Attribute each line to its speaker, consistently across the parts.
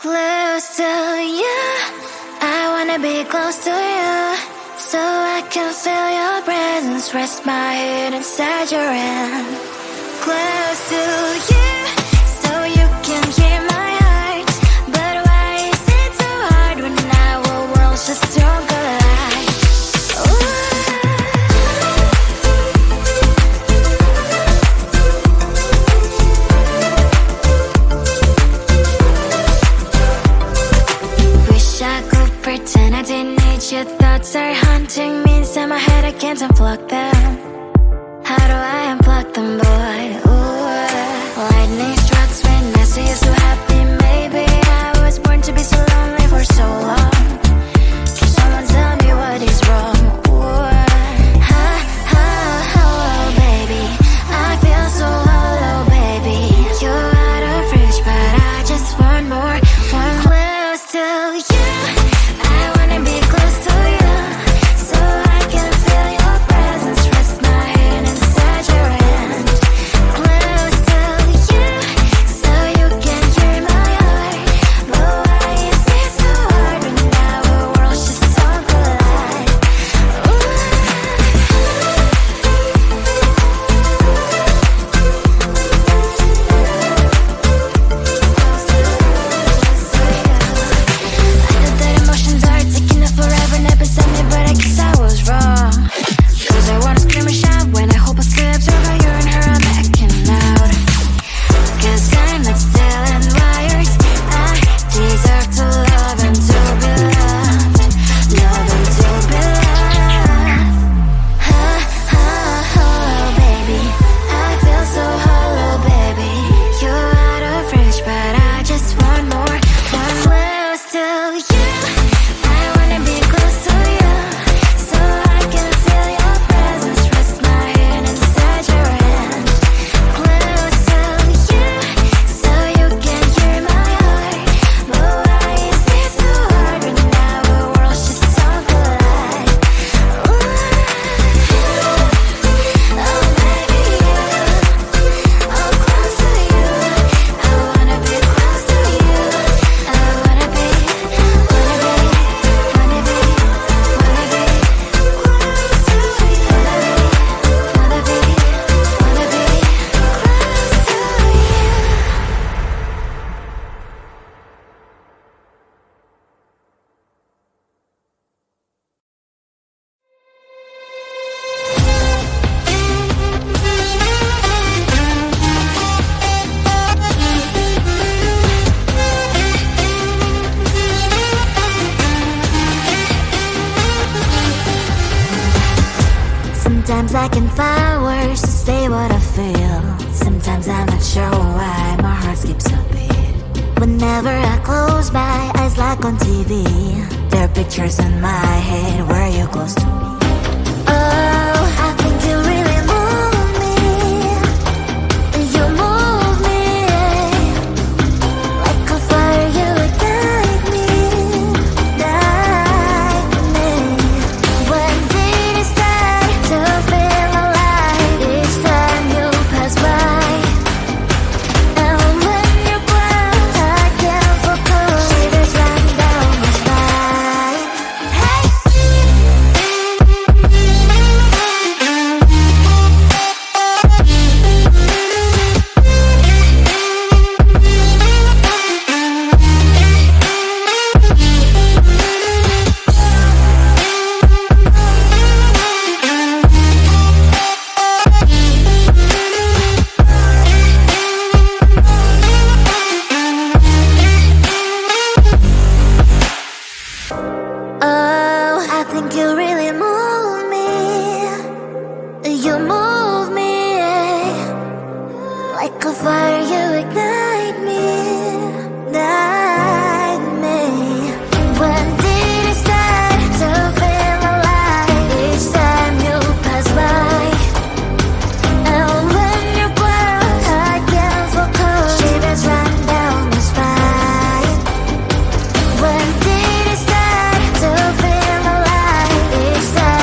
Speaker 1: Close to you, I wanna be close to you, so I can feel your presence, rest my head inside your hand. Close to you, so you can hear my heart, but why is it so hard when our worlds just don't collide? Wish I could pretend I didn't need your thoughts are haunting me inside my head, I can't unplug them. How do I unplug them, boy? Ooh, lightning strikes when I see you so happy. Maybe I was born to be so lonely for so long. Can someone tell me what is wrong? Ooh, oh, baby, I feel so hollow, baby. You're out of reach, but I just want more, one close to you. I wanna be close to you, so I can feel your presence, rest my hand inside your hand. Close to you, so you can hear my heart, but why is it so hard when our worlds just don't collide? I know that emotions are taking up forever, never beside me, but I guess I was wrong. Cause I wanna scream and shout when I hope I slip over you and her, I'm acting out. Cause I'm not still and wired, I deserve to love and to be loved, love and to be loved. Oh, baby, I feel so hollow, baby. You're out of reach, but I just want more, one close to you. I wanna be close to you, so I can feel your presence, rest my hand inside your hand. Close to you, so you can hear my heart, but why is it so hard when our worlds just don't collide? Oh, baby, I'm close to you. I wanna be close to you. I wanna be close to you. Sometimes I can find words to say what I feel. Sometimes I'm not sure why my heart skips a beat. Whenever I close my eyes like on TV, there are pictures in my head where you're close to me. Oh, I think you really move me. You move me like a fire, you ignite me, ignite me. When did it start to feel alive? Each time you pass by, and when you close, I can't focus. Shivers run down my spine. Hey. Oh, I think you really move me. You move me like a fire, you ignite me, ignite me. When did it start to feel alive? Each time you pass by, and when you close, I can't focus. Shivers run down my spine. When did it start to feel alive? Each time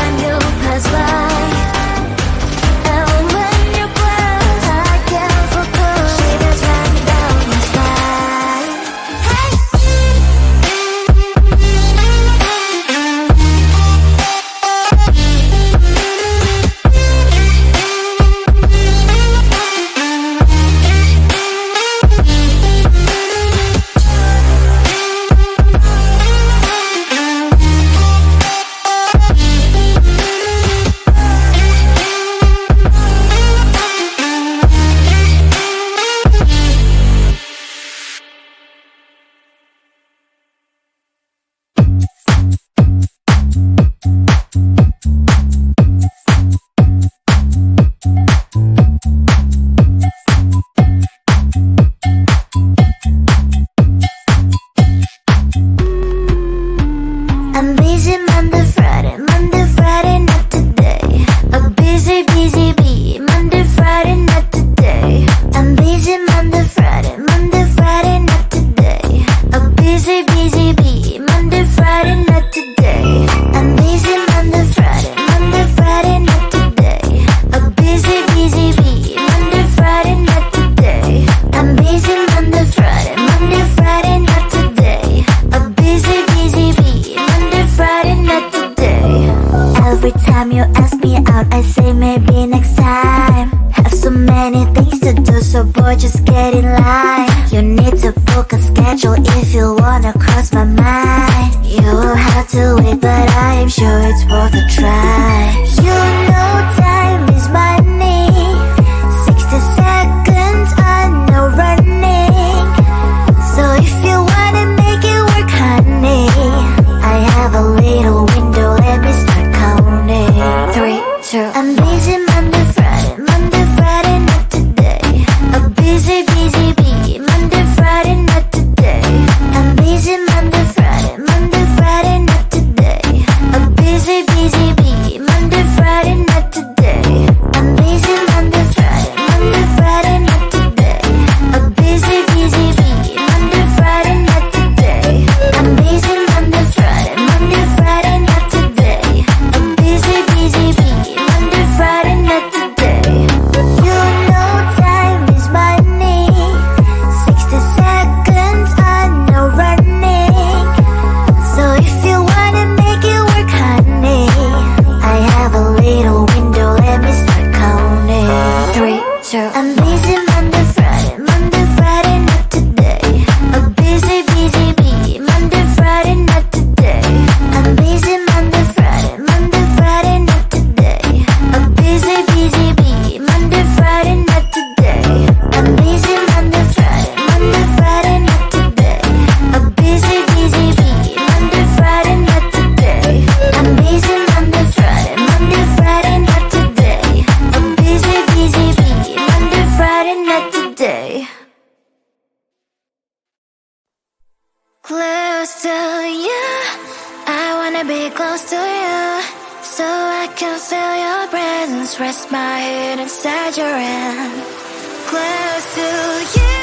Speaker 1: boy, just get in line. You need to book a schedule if you wanna cross my mind. You will have to wait, but I am sure it's worth a try. You know time is money. 60 seconds on no running. So if you wanna make it work, honey, I have a little window, let me start counting. 3, 2, I'm busy Monday, Friday, not today. A busy bee, Monday, Friday, not today. I'm busy Monday, Friday, not today. A busy bee, Monday, Friday, not today. I'm busy Monday, Friday, not today. A busy bee, Monday, Friday, not today. I'm busy Monday, Friday, not today. A busy bee, Monday, Friday, not today. You know time is money. 60 seconds on no running. So if you wanna make it work, honey, I have a little window, let me start counting. 3, 2, I'm busy Monday, Friday, not today. A busy bee, Monday, Friday, not today. I'm busy Monday, Friday, not today. A busy bee, Monday, Friday, not today. I'm busy Monday, Friday, not today. A busy bee, Monday, Friday, not today. I'm busy Monday, Friday, not today. A busy bee, Monday, Friday, not today. Close to you, I wanna be close to you, so I can feel your presence, rest my head inside your hand. Close to you,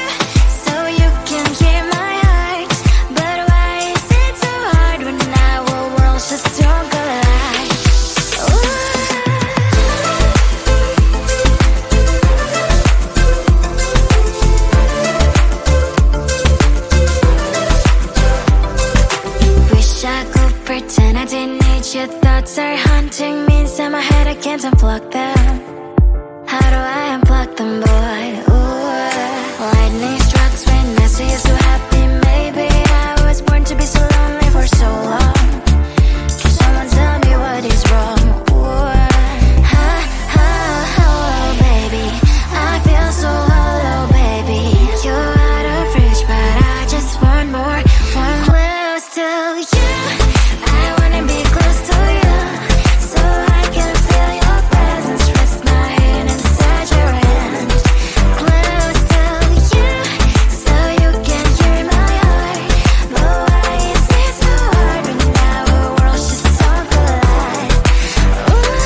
Speaker 1: so you can hear my heart. But why is it so hard when our worlds just don't collide? Ooh. Wish I could pretend I didn't need your thoughts are haunting me inside my head, I can't unplug them. How do I unplug them, boy? Ooh. Lightning strikes when I see you so happy. Maybe I was born to be so lonely for so long. Can someone tell me what is wrong? Ooh. Ha, ha, hello, baby. I feel so hollow, baby. You're out of reach, but I just want more. One close to you. I wanna be close to you, so I can feel your presence, rest my head inside your hand. Close to you, so you can hear my heart. But why is it so hard when our worlds just don't collide? Ooh.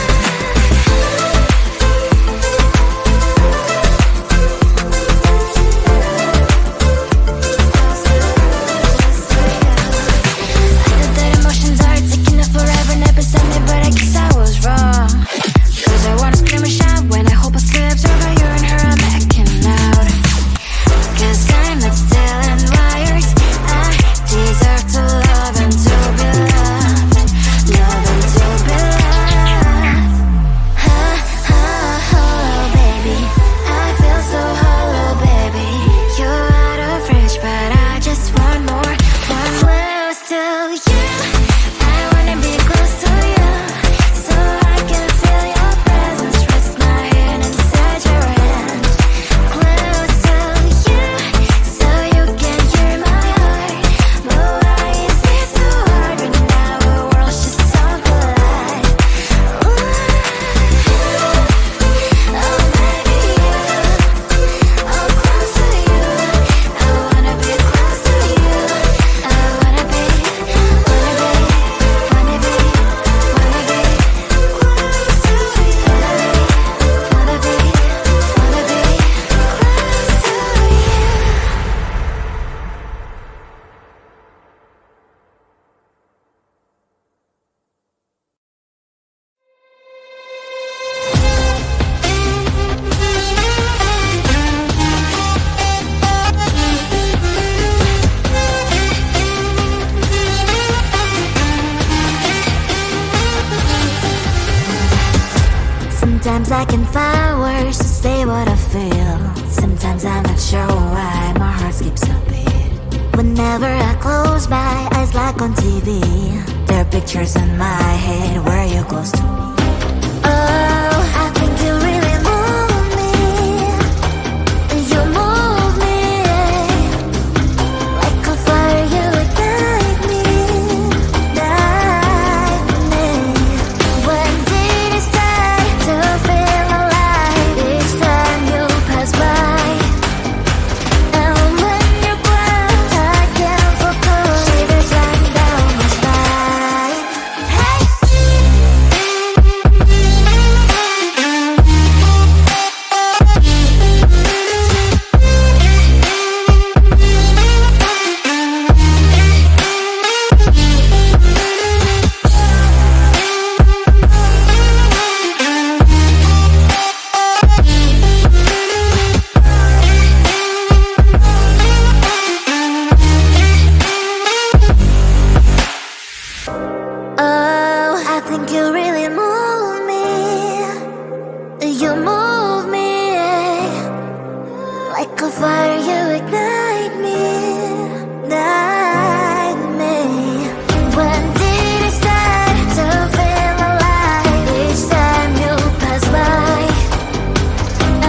Speaker 1: I know that emotions are taking up forever, never beside me, but I guess I was wrong. Cause I wanna scream and shout when I hope I slips over you and her, I'm acting out. Cause I'm not still and wired. I deserve to love and to be loved. Love and to be loved. Ha, ha, hello, baby. I feel so hollow, baby. You're out of reach, but I just want more. One close to you. I wanna be close to you, so I can feel your presence, rest my head inside your hand. Close to you, so you can hear my heart. But why is it so hard when our worlds just don't collide? Ooh. Oh, baby, you. Oh, close to you. I wanna be close to you. I wanna be close to you. Wanna be Sometimes I can find words to say what I feel. Sometimes I'm not sure why my heart skips a beat. Whenever I close my eyes like on TV, there are pictures in my head where you're close to me. Oh, I think you really move me. You move me like a fire, you ignite me, ignite me. When did it start to feel alive? Each time you pass by, and when you grow, I can't focus. Shivers run down my spine. Hey. Oh, I think you really move me. You move me like a fire, you ignite me, ignite me. When did it start to feel alive? Each time you pass by,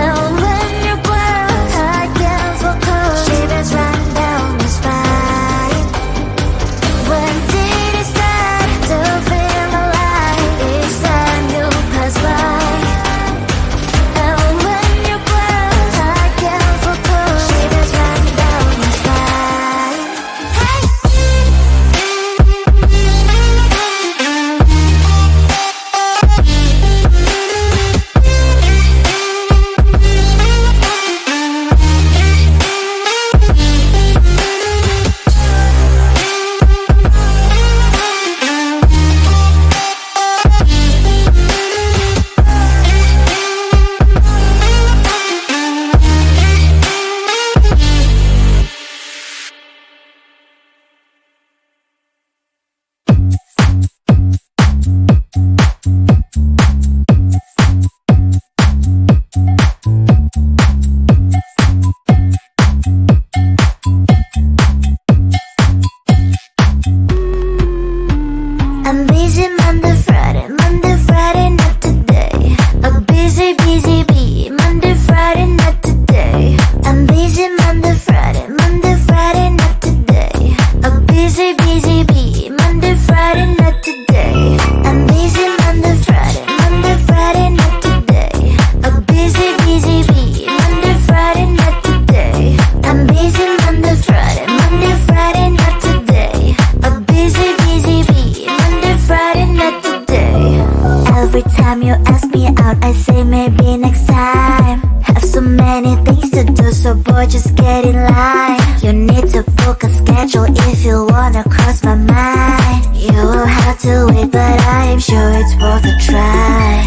Speaker 1: and when you grow, I can't focus. Shivers run down my spine. When did it start to feel alive? Each time you pass by, and when you grow, I can't focus. Shivers run down my spine. Hey. I'm busy Monday, Friday, not today. A busy, busy bee. Monday, Friday, not today. I'm busy Monday, Friday, not today. A busy, busy bee. Monday, Friday, not today. I'm busy Monday, Friday, not today. A busy, busy bee. Monday, Friday, not today. I'm busy Monday, Friday, not today. A busy, busy bee. Monday, Friday, not today. Every time you ask me out, I say maybe next time. Have so many things to do, so boy, just get in line. You need to book a schedule if you wanna cross my mind. You will have to wait, but I am sure it's worth a try.